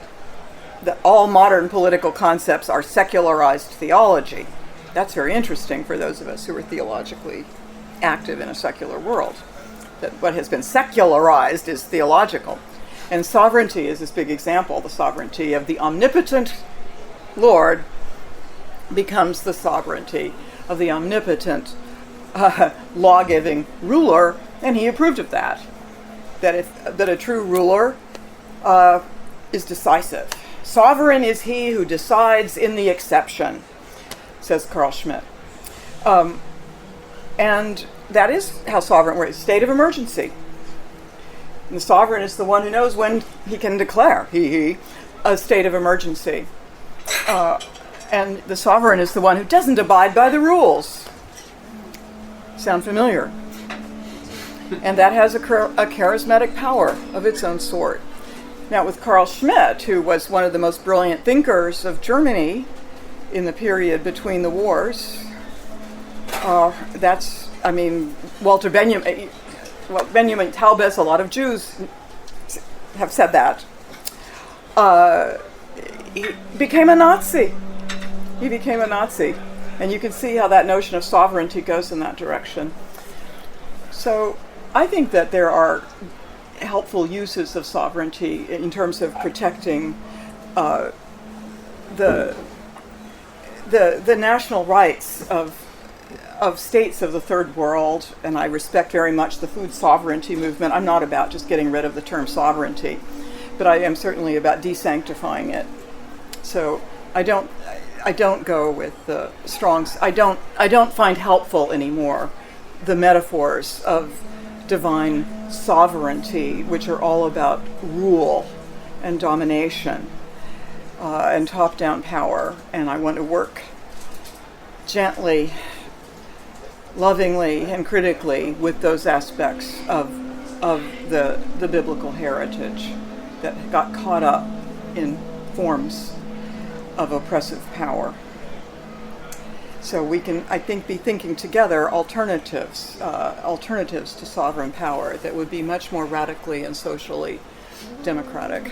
all modern political concepts are secularized theology. That's very interesting for those of us who are theologically active in a secular world. That what has been secularized is theological. And sovereignty is this big example. The sovereignty of the omnipotent Lord becomes the sovereignty of the omnipotent law-giving ruler, and he approved of that. That a true ruler is decisive. Sovereign is he who decides in the exception, says Carl Schmitt. And that is how sovereign works. State of emergency. And the sovereign is the one who knows when he can declare a state of emergency. And the sovereign is the one who doesn't abide by the rules. Sound familiar? And that has a charismatic power of its own sort. Now, with Carl Schmitt, who was one of the most brilliant thinkers of Germany in the period between the wars, Walter Benjamin Taubes, a lot of Jews have said that. He became a Nazi. And you can see how that notion of sovereignty goes in that direction. So I think that there are helpful uses of sovereignty in terms of protecting the national rights of states of the third world, and I respect very much the food sovereignty movement. I'm not about just getting rid of the term sovereignty, but I am certainly about desanctifying it. So I don't go with the strong. I don't find helpful anymore the metaphors of divine sovereignty, which are all about rule and domination and top-down power. And I want to work gently, lovingly, and critically with those aspects of the biblical heritage that got caught up in forms of oppressive power. So we can, I think, be thinking together alternatives to sovereign power that would be much more radically and socially democratic.